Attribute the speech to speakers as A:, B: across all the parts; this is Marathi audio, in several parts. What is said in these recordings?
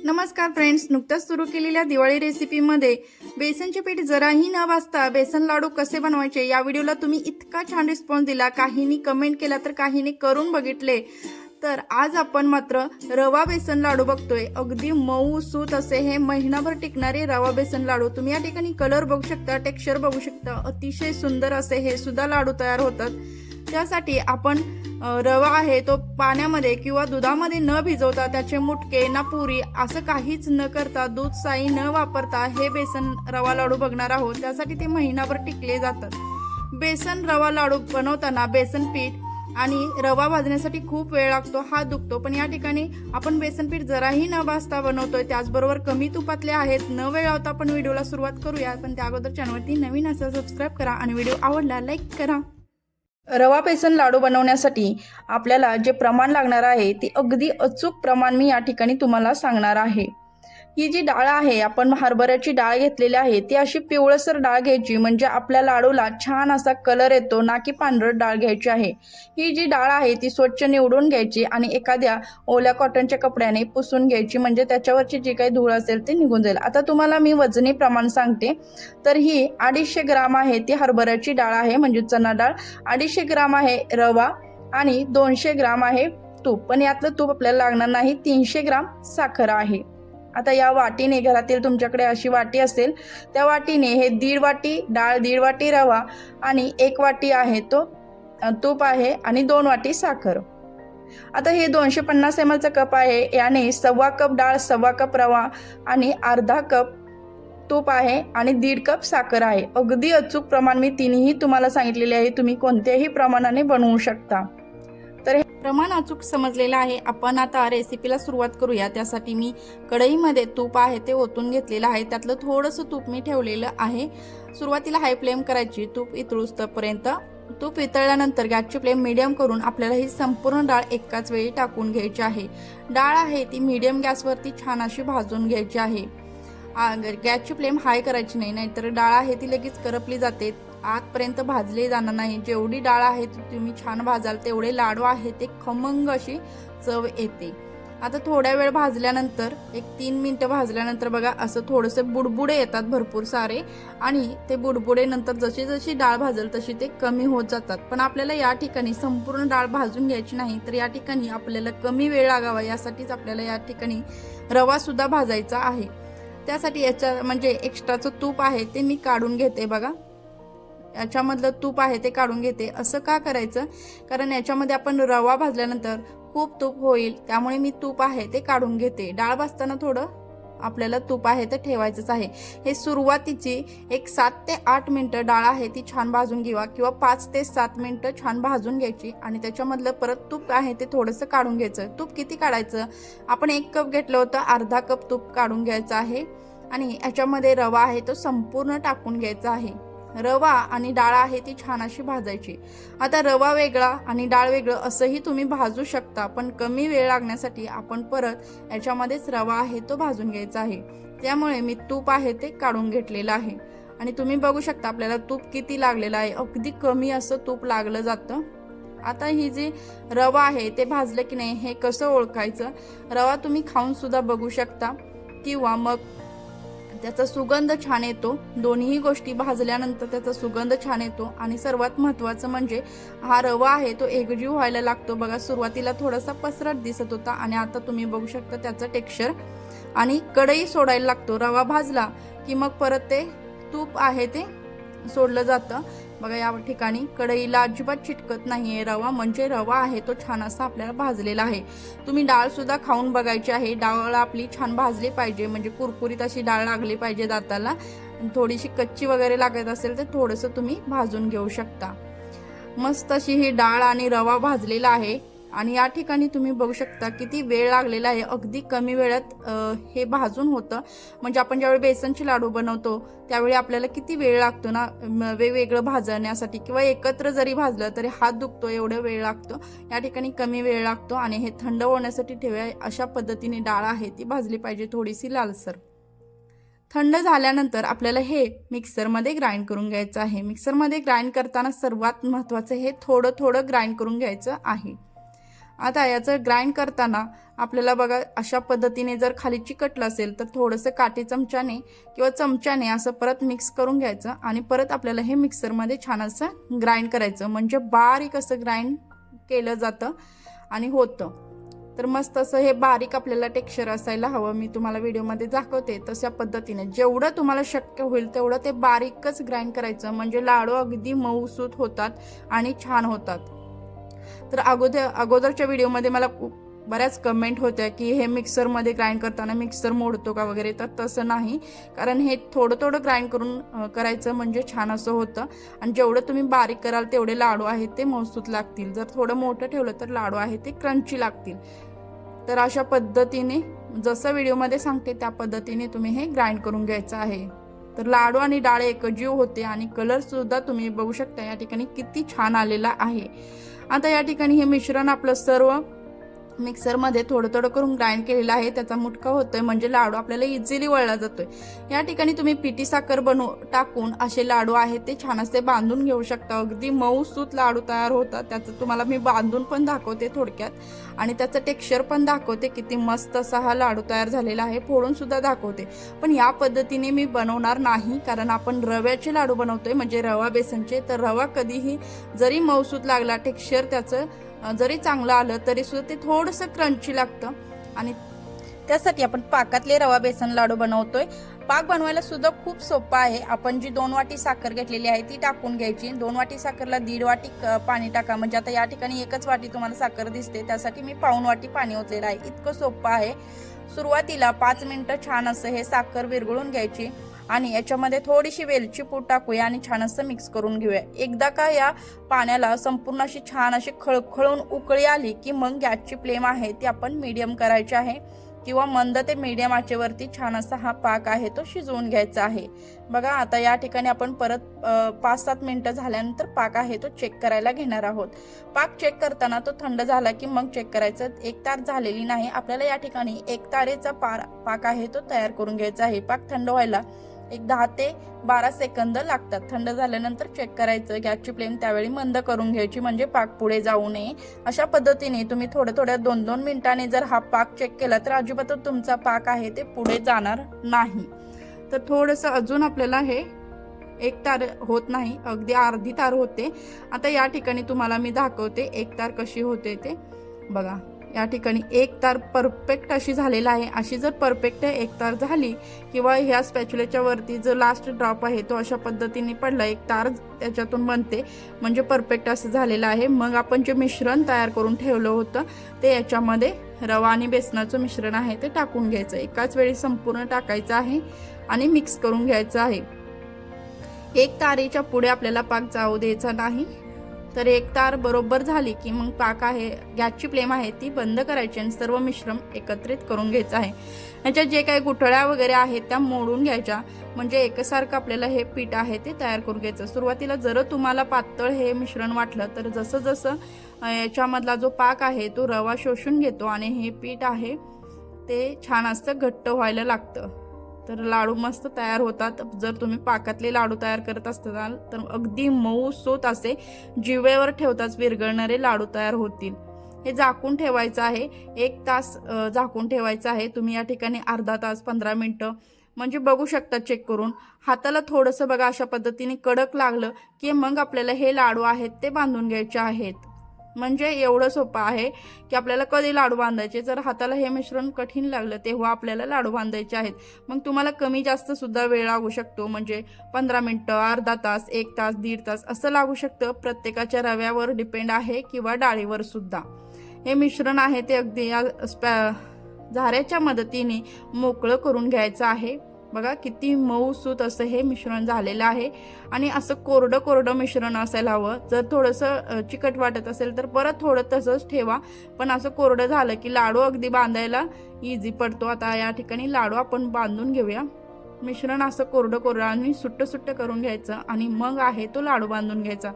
A: नमस्कार फ्रेंड्स, नुकताच सुरू केलेल्या दिवाळी रेसिपीमध्ये बेसनचे पीठ जराही न भाजता बेसन लाडू कसे बनवायचे या व्हिडिओला तुम्ही इतका छान रिस्पॉन्स दिला. काहींनी कमेंट केला तर काहींनी करून बघितले. तर आज आपण मात्र रवा बेसन लाडू बघतोय. अगदी मऊ सूत असे हे महिनाभर टिकणारे रवा बेसन लाडू. तुम्ही या ठिकाणी कलर बघू शकता, टेक्स्चर बघू शकता. अतिशय सुंदर असे हे सुद्धा लाडू तयार होतात. त्यासाठी आपण रवा आहे तो पाण्यामध्ये किंवा दुधामध्ये न भिजवता त्याचे मुटके ना पुरी असं काहीच न करता दूध साई न वापरता हे बेसन रवा लाडू बघणार आहोत. त्यासाठी ते महिनाभर टिकले जातात. बेसन रवा लाडू बनवताना बेसन पीठ आणि रवा भाजण्यासाठी खूप वेळ लागतो, हात दुखतो. पण या ठिकाणी आपण बेसन पीठ जराही न भाजता बनवतोय. त्याचबरोबर कमी तुपातले आहेत. न वेळ लावता आपण व्हिडिओला सुरुवात करूया. पण त्या अगोदर चॅनलवरती नवीन असेल सबस्क्राईब करा आणि व्हिडिओ आवडला लाईक करा. रवा बेसन लाडू बनवण्यासाठी आपल्याला जे प्रमाण लागणार आहे ते अगदी अचूक प्रमाण मी या ठिकाणी तुम्हाला सांगणार आहे. ही जी डाळ आहे, आपण हरभऱ्याची डाळ घेतलेली आहे, ती अशी पिवळसर डाळ घ्यायची म्हणजे आपल्या लाडूला छान असा कलर येतो, ना की पांढरट डाळ घ्यायची आहे. ही जी डाळ आहे ती स्वच्छ निवडून घ्यायची आणि एखाद्या ओल्या कॉटनच्या कपड्याने पुसून घ्यायची म्हणजे त्याच्यावरची जी काही धूळ असेल ते निघून जाईल. आता तुम्हाला मी वजनी प्रमाण सांगते. तर ही 250 ग्राम आहे ती हरभऱ्याची डाळ आहे म्हणजे चना डाळ. 250 ग्राम आहे रवा आणि 200 ग्राम आहे तूप. पण यातलं तूप आपल्याला लागणार नाही. 300 ग्राम साखर आहे. आता या वाटीने, घरातील तुमच्याकडे अशी वाटी असेल त्या वाटीने हे 1.5 वाटी डाळ, 1.5 वाटी रवा आणि 1 वाटी आहे तो तूप आहे आणि 2 वाटी साखर. आता हे 250 ml चा कप आहे. याने 1.25 कप डाळ, 1.25 कप रवा आणि अर्धा कप तूप आहे आणि 1.5 कप साखर आहे. अगदी अचूक प्रमाण मी तिन्ही तुम्हाला सांगितलेले आहे. तुम्ही कोणत्याही प्रमाणाने बनवू शकता. तर हे प्रमाण अचूक समजलेलं आहे. आपण आता रेसिपीला सुरुवात करूया. त्यासाठी मी कढईमध्ये तूप आहे ते ओतून घेतलेलं आहे. त्यातलं थोडंसं तूप मी ठेवलेलं आहे. सुरुवातीला हाय फ्लेम करायची तूप इतळूस्तपर्यंत. तूप वितळल्यानंतर गॅसची फ्लेम मीडियम करून आपल्याला ही संपूर्ण डाळ एकाच वेळी टाकून घ्यायची आहे. डाळ आहे ती मीडियम गॅसवरती छान अशी भाजून घ्यायची आहे. गॅसची फ्लेम हाय करायची नाही, नाहीतर डाळ आहे ती लगेच करपली जाते, आतपर्यंत भाजली जाणार नाही. जेवढी डाळ आहे ती तुम्ही छान भाजाल तेवढे लाडू आहे ते खमंग अशी चव येते. आता थोड्या वेळ भाजल्यानंतर 3 मिनिटं भाजल्यानंतर बघा असं थोडंसं बुडबुडे येतात भरपूर सारे आणि ते बुडबुडे नंतर जशी जशी डाळ भाजल तशी ते कमी होत जातात. पण आपल्याला या ठिकाणी संपूर्ण डाळ भाजून घ्यायची नाही. तर या ठिकाणी आपल्याला कमी वेळ लागावा यासाठीच आपल्याला या ठिकाणी रवा सुद्धा भाजायचा आहे. त्यासाठी याच्या म्हणजे एक्स्ट्राचं तूप आहे ते मी काढून घेते. बघा याच्यामधलं तूप आहे ते काढून घेते. असं का करायचं? कारण याच्यामध्ये आपण रवा भाजल्यानंतर खूप तूप होईल, त्यामुळे मी तूप आहे ते काढून घेते. डाळ भाजताना थोडं आपल्याला तूप आहे ते ठेवायचंच आहे. हे सुरुवातीची 7 ते 8 मिनिटं डाळ आहे ती छान भाजून घ्यावा किंवा 5 ते 7 मिनिटं छान भाजून घ्यायची आणि त्याच्यामधलं परत तूप आहे ते थोडंसं काढून घ्यायचं. तूप किती काढायचं? आपण 1 कप घेतलं होतं, अर्धा कप तूप काढून घ्यायचं आहे आणि याच्यामध्ये रवा आहे तो संपूर्ण टाकून घ्यायचा आहे. रवा आणि डाळ आहे ती छान अशी भाजायची. आता रवा वेगळा आणि डाळ वेगळं असंही तुम्ही भाजू शकता, पण कमी वेळ लागण्यासाठी आपण परत याच्यामध्येच रवा आहे तो भाजून घ्यायचा आहे. त्यामुळे मी तूप आहे ते काढून घेतलेलं आहे आणि तुम्ही बघू शकता आपल्याला तूप किती लागलेलं आहे. अगदी कमी असं तूप लागलं जातं. आता ही जी रवा आहे ते भाजलं की नाही हे कसं ओळखायचं? रवा तुम्ही खाऊन सुद्धा बघू शकता किंवा मग त्याचा सुगंध छान येतो. दोन्ही गोष्टी भाजल्यानंतर त्याचा सुगंध छान येतो आणि सर्वात महत्त्वाचं म्हणजे हा रवा आहे तो एकजीव व्हायला लागतो. बघा सुरुवातीला थोडासा पसरट दिसत होता आणि आता तुम्ही बघू शकता त्याचं टेक्स्चर आणि कढई सोडायला लागतो. रवा भाजला की मग परत ते तूप आहे ते सोडलं जातं. बघा या ठिकाणी कढईला अजिबात चिटकत नाहीये रवा, म्हणजे रवा आहे तो छान असा आपल्याला भाजलेला आहे. तुम्ही डाळ सुद्धा खाऊन बघायची आहे. डाळ आपली छान भाजली पाहिजे, म्हणजे कुरकुरीत अशी डाळ लागली पाहिजे दाताला. थोडीशी कच्ची वगैरे लागत असेल तर थोडंसं तुम्ही भाजून घेऊ शकता. मस्त अशी ही डाळ आणि रवा भाजलेला आहे आणि या ठिकाणी तुम्ही बघू शकता किती वेळ लागलेला आहे. अगदी कमी वेळात हे भाजून होतं. म्हणजे आपण ज्यावेळी बेसनचे लाडू बनवतो त्यावेळी आपल्याला किती वेळ लागतो ना वेगवेगळं भाजण्यासाठी, किंवा एकत्र जरी भाजलं तरी हात दुखतो एवढं वेळ लागतो. या ठिकाणी कमी वेळ लागतो आणि हे थंड होण्यासाठी ठेवा. अशा पद्धतीने डाळ आहे ती भाजली पाहिजे, थोडीशी लालसर. थंड झाल्यानंतर आपल्याला हे मिक्सरमध्ये ग्राइंड करून घ्यायचं आहे. मिक्सरमध्ये ग्राइंड करताना सर्वात महत्त्वाचं हे थोडं थोडं ग्राइंड करून घ्यायचं आहे. आता याचं ग्राइंड करताना आपल्याला बघा अशा पद्धतीने जर खाली चिकटलं असेल तर थोडंसं काठी चमच्याने किंवा चमच्याने असं परत मिक्स करून घ्यायचं आणि परत आपल्याला हे मिक्सरमध्ये छान असं ग्राइंड करायचं, म्हणजे बारीक असं ग्राइंड केलं जातं आणि होतं. तर मस्त असं हे बारीक आपल्याला टेक्स्चर असायला हवं. मी तुम्हाला व्हिडिओमध्ये दाखवते तशा पद्धतीने जेवढं तुम्हाला शक्य होईल तेवढं ते बारीकच ग्राइंड करायचं, म्हणजे लाडू अगदी मऊसूत होतात आणि छान होतात. तर अगोदरच्या व्हिडिओमध्ये मला बऱ्याच कमेंट होत्या की हे मिक्सरमध्ये ग्राइंड करताना मिक्सर मोडतो का वगैरे, तर तसं नाही, कारण हे थोडं थोडं ग्राइंड करून करायचं म्हणजे छान असं होतं. आणि जेवढं तुम्ही बारीक कराल तेवढे लाडू आहेत ते मऊसूत लागतील. जर थोडं मोठं ठेवलं तर लाडू आहेत ते क्रंची लागतील. तर अशा पद्धतीने जसं व्हिडिओमध्ये सांगते त्या पद्धतीने तुम्ही हे ग्राइंड करून घ्यायचं आहे. तर लाडू आणि डाळ एकजीव होते आणि कलर सुद्धा तुम्ही बघू शकता या ठिकाणी किती छान आलेला आहे. आता या ठिकाणी हे मिश्रण आपलं सर्व मिक्सरमध्ये थोडं थोडं करून ग्राइंड केलेलं आहे. त्याचा मुटका होतोय म्हणजे लाडू आपल्याला इझिली वळला जातोय. या ठिकाणी तुम्ही पिठी साखर टाकून असे लाडू आहेत ते छान असे बांधून घेऊ शकता. अगदी मऊसूत लाडू तयार होतात. त्याचं तुम्हाला मी बांधून पण दाखवते थोडक्यात आणि त्याचं टेक्स्चर पण दाखवते. किती मस्त असा हा लाडू तयार झालेला आहे. फोडून सुद्धा दाखवते. पण या पद्धतीने मी बनवणार नाही, कारण आपण रव्याचे लाडू बनवतोय म्हणजे रवा बेसनचे. तर रवा कधीही जरी मऊसूत लागला, टेक्स्चर त्याचं जरी चांगलं आलं तरी सुद्धा ते थोडंसं क्रंची लागतं आणि त्यासाठी आपण पाकातले रवा बेसन लाडू बनवतोय. पाक बनवायला सुद्धा खूप सोपं आहे. आपण जी 2 वाटी साखर घेतलेली आहे ती टाकून घ्यायची. 2 वाटी साखरला 1.5 वाटी पाणी टाका. म्हणजे आता या ठिकाणी 1च वाटी तुम्हाला साखर दिसते, त्यासाठी मी 1.5 वाटी पाणी ओतलेलं आहे. इतकं सोपं आहे. सुरुवातीला 5 मिनिटं छान असं हे साखर विरघळून घ्यायची आणि याच्यामध्ये थोडीशी वेलची पूड टाकूया आणि छान असं मिक्स करून घेऊया. एकदा का या पाण्याला संपूर्ण अशी छान अशी खळखळून उकळी आली की मग गॅसची फ्लेम आहे ती आपण मीडियम करायची आहे किंवा मंद ते मीडियम आचेवरती छान असा हा पाक आहे तो शिजवून घ्यायचा आहे. बघा आता या ठिकाणी आपण परत 5-7 मिनिटं झाल्यानंतर पाक आहे तो चेक करायला घेणार आहोत. पाक चेक करताना तो थंड झाला की मग चेक करायचं. 1 तार झालेली नाही, आपल्याला या ठिकाणी 1 तारेचा पाक आहे तो तयार करून घ्यायचा आहे. पाक थंड व्हायला एक 10 ते 12 सेकंद लागतात. थंड झाल्यानंतर चेक करायचं. गॅसची फ्लेम त्यावेळी मंद करून घ्यायची म्हणजे पाक पुढे जाऊ नये. अशा पद्धतीने तुम्ही थोड्या 2-2 मिनिटांनी जर हा पाक चेक केला तर अजिबात तुमचा पाक आहे ते पुढे जाणार नाही. तर थोडंसं अजून आपल्याला हे 1 तार होत नाही, अगदी अर्धी तार होते. आता या ठिकाणी तुम्हाला मी दाखवते 1 तार कशी होते ते. बघा या ठिकाणी 1 तार परफेक्ट अशी झालेला आहे. अशी जर परफेक्ट 1 तार झाली किंवा ह्या स्पॅच्युलेच्या वरती जो लास्ट ड्रॉप आहे तो अशा पद्धतीने पडला, 1 तार त्याच्यातून बनते म्हणजे परफेक्ट असं झालेलं आहे. मग आपण जे मिश्रण तयार करून ठेवलं होतं ते याच्यामध्ये रवा आणि बेसनाचं मिश्रण आहे ते टाकून घ्यायचं. एकाच वेळी संपूर्ण टाकायचं आहे आणि मिक्स करून घ्यायचं आहे. 1 तारेच्या पुढे आपल्याला पाक जाऊ द्यायचा नाही. तर 1 तार बरोबर झाली की मग पाक आहे, गॅसची फ्लेम आहे ती बंद करायची आणि सर्व मिश्रण एकत्रित करून घ्यायचं आहे. याच्यात जे काही गुठळ्या वगैरे आहेत त्या मोडून घ्यायच्या म्हणजे एकसारखं आपल्याला हे पीठ आहे ते तयार करून घ्यायचं. सुरुवातीला जर तुम्हाला पातळ हे मिश्रण वाटलं तर जसं जसं याच्यामधला जो पाक आहे तो रवा शोषून घेतो आणि हे पीठ आहे ते छान असं घट्ट व्हायला लागतं. तर लाडू मस्त तयार होतात. जर तुम्ही पाकातले लाडू तयार करत असाल तर अगदी मऊसूत असे जिवेवर ठेवताच विरघळणारे लाडू तयार होतील. हे झाकून ठेवायचं आहे. 1 तास झाकून ठेवायचं आहे. तुम्ही या ठिकाणी अर्धा तास 15 मिनिटं म्हणजे बघू शकता चेक करून. हाताला थोडंसं बघा अशा पद्धतीने कडक लागलं की मग आपल्याला हे लाडू आहेत ते बांधून घ्यायचे आहेत. म्हणजे एवढं सोपं आहे की आपल्याला कधी लाडू बांधायचे. जर हाताला हे मिश्रण कठीण लागलं तेव्हा आपल्याला लाडू बांधायचे आहेत. मग तुम्हाला कमी जास्त सुद्धा वेळ लागू शकतो, म्हणजे 15 मिनिटं, अर्धा तास, 1 तास, 1.5 तास असं लागू शकतं. प्रत्येकाच्या रव्यावर डिपेंड आहे किंवा डाळीवर सुद्धा. हे मिश्रण आहे ते अगदी या झाऱ्याच्या मदतीने मोकळं करून घ्यायचं आहे. बघा किती मऊसूत असं हे मिश्रण झालेलं आहे आणि असं कोरडं मिश्रण असायला हवं. जर थोडंसं चिकट वाटत असेल तर परत थोडं तसंच ठेवा, पण असं कोरडं झालं की लाडू अगदी बांधायला इझी पडतो. आता या ठिकाणी लाडू आपण बांधून घेऊया. मिश्रण असं कोरडं आणि सुट्ट करून घ्यायचं आणि मग आहे तो लाडू बांधून घ्यायचा.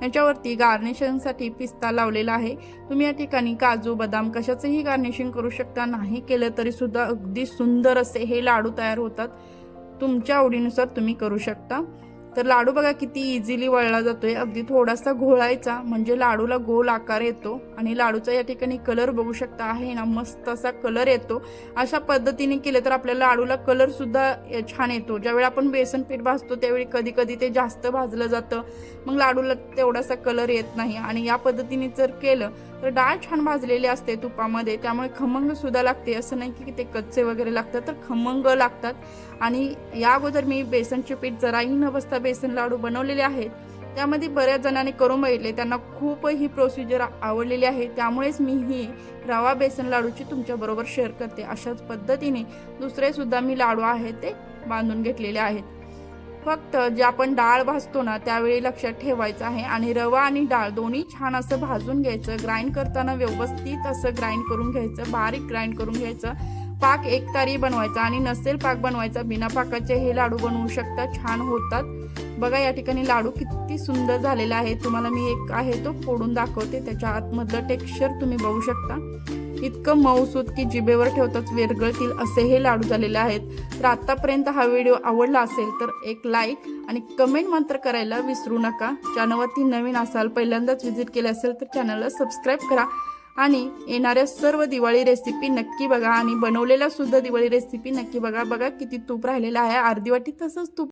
A: याच्यावरती गार्निशिंगसाठी पिस्ता लावलेला आहे. तुम्ही या ठिकाणी काजू, बदाम कशाचंही गार्निशिंग करू शकता. नाही केलं तरी सुद्धा अगदी सुंदर असे हे लाडू तयार होतात. तुमच्या आवडीनुसार तुम्ही करू शकता. तर लाडू बघा किती इझिली वळला जातोय, अगदी थोडासा घोळायचा म्हणजे लाडूला गोल आकार येतो आणि लाडूचा या ठिकाणी कलर बघू शकता आहे ना, मस्त असा कलर येतो। अशा पद्धतीने केलं तर आपल्या लाडूला कलर सुद्धा छान येतो। ज्यावेळी आपण बेसन पीठ भाजतो त्यावेळी कधी कधी ते जास्त भाजलं जातं, मग लाडूला तेवढासा कलर येत नाही। आणि या पद्धतीने जर केलं तर डाळ छान भाजलेली असते तुपामध्ये, त्यामुळे खमंग सुद्धा लागते। असं नाही की ते कच्चे वगैरे लागतात, तर खमंग लागतात। आणि या अगोदर मी बेसनचे पीठ जराही न बसता बेसन लाडू बनवलेले आहेत, त्यामध्ये बऱ्याच जणांनी करून बघितले, त्यांना खूप ही प्रोसिजर आवडलेली आहे, त्यामुळेच मी ही रवा बेसन लाडूची तुमच्याबरोबर शेअर करते। अशाच पद्धतीने दुसरे सुद्धा मी लाडू आहेत ते बांधून घेतलेले आहेत। फक्त जे आपण डाळ भाजतो ना त्यावेळी लक्षात ठेवायचं आहे, आणि रवा आणि डाळ दोन्ही छान असं भाजून घ्यायचं। ग्राइंड करताना व्यवस्थित असं ग्राइंड करून घ्यायचं, बारीक ग्राइंड करून घ्यायचं। पाक एकतारी बनवायचा, आणि नसेल पाक बनवायचा बिना पाकाचे हे लाडू बनवू शकता, छान होतात। बघा या ठिकाणी लाडू किती सुंदर झालेला आहे। तुम्हाला मी एक आहे तो फोडून दाखवते, त्याच्या आतमधलं टेक्स्चर तुम्ही बघू शकता, इतकं मऊसूत की जिभेवर ठेवताच विरघळतील असे हे लाडू झालेले आहेत। तर आतापर्यंत हा व्हिडिओ आवडला असेल तर एक लाईक आणि कमेंट मात्र करायला विसरू नका। चॅनलवरती नवीन असाल, पहिल्यांदाच व्हिजिट केले असेल तर चॅनलला सबस्क्राईब करा, आणि येणाऱ्या सर्व दिवाळी रेसिपी नक्की बघा, आणि बनवलेल्या सुद्धा दिवाळी रेसिपी नक्की बघा। बघा किती तूप राहिलेलं आहे, अर्धी वाटी तसंच तूप